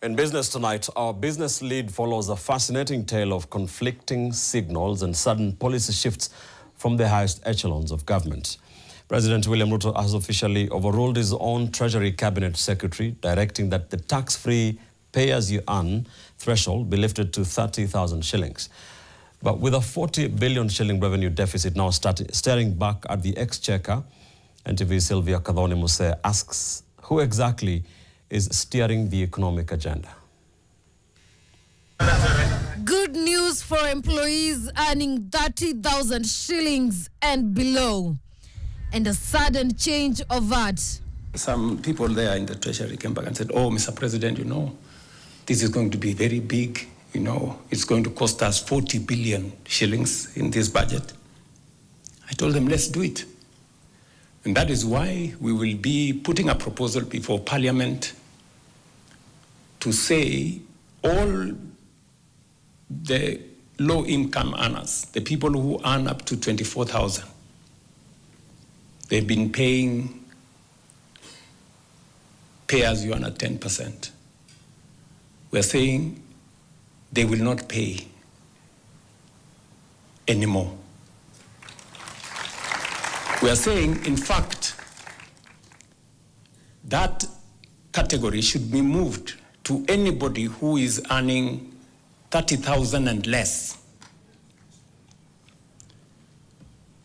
In business tonight, our business lead follows a fascinating tale of conflicting signals and sudden policy shifts from the highest echelons of government. President William Ruto has officially overruled his own Treasury Cabinet Secretary, directing that the tax-free pay-as-you-earn threshold be lifted to 30,000 shillings. But with a 40 billion shilling revenue deficit now staring back at the exchequer, NTV Sylvia Kadhoni Muse asks who exactly is steering the economic agenda. Good news for employees earning 30,000 shillings and below. And a sudden change of that. Some people there in the Treasury came back and said, oh, Mr. President, this is going to be very big. It's going to cost us 40 billion shillings in this budget. I told them, let's do it. And that is why we will be putting a proposal before Parliament to say all the low-income earners, the people who earn up to 24,000, they've been paying pay-as-you-earn at 10%. We're saying they will not pay anymore. We are saying, in fact, that category should be moved to anybody who is earning 30,000 and less.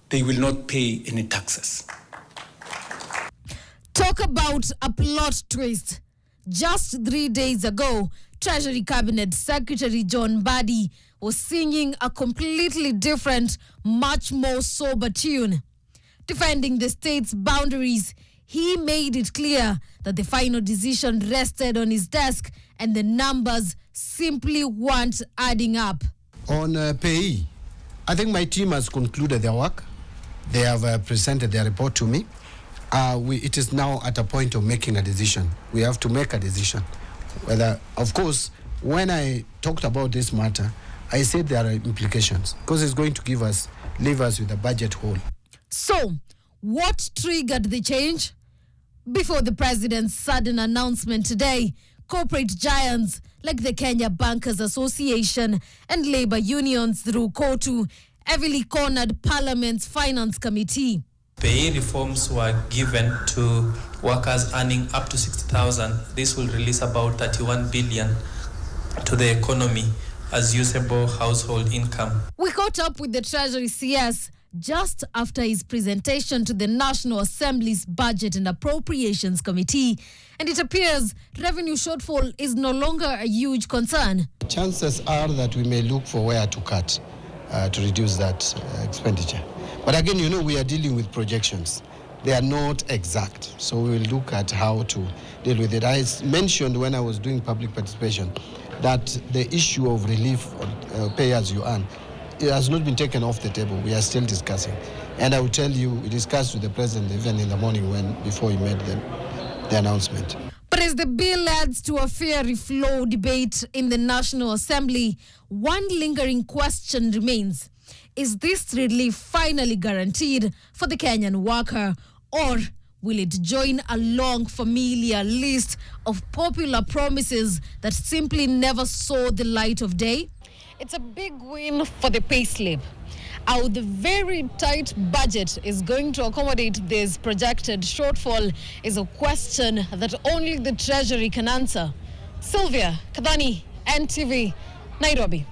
They will not pay any taxes. Talk about a plot twist. Just 3 days ago, Treasury Cabinet Secretary John Mbadi was singing a completely different, much more sober tune. Defending the state's boundaries, he made it clear that the final decision rested on his desk and the numbers simply weren't adding up. On PAYE, I think my team has concluded their work. They have presented their report to me. It is now at a point of making a decision. We have to make a decision. Of course, when I talked about this matter, I said there are implications because it's going to leave us with a budget hole. So, what triggered the change? Before the president's sudden announcement today, corporate giants like the Kenya Bankers Association and labor unions through KOTU heavily cornered Parliament's Finance Committee. PAYE reforms were given to workers earning up to 60,000. This will release about 31 billion to the economy as usable household income. We caught up with the Treasury CS just after his presentation to the National Assembly's Budget and Appropriations Committee, and it appears revenue shortfall is no longer a huge concern. Chances are that we may look for where to cut to reduce that expenditure. But again, we are dealing with projections. They are not exact, so we will look at how to deal with it. I mentioned when I was doing public participation that the issue of relief on pay-as-you-earn, it has not been taken off the table. We are still discussing. And I will tell you, we discussed with the president even in the morning before he made the announcement. But as the bill adds to a fiery flow debate in the National Assembly, one lingering question remains. Is this relief finally guaranteed for the Kenyan worker, or will it join a long familiar list of popular promises that simply never saw the light of day? It's a big win for the payslip. How the very tight budget is going to accommodate this projected shortfall is a question that only the Treasury can answer. Sylvia Kadhoni, NTV, Nairobi.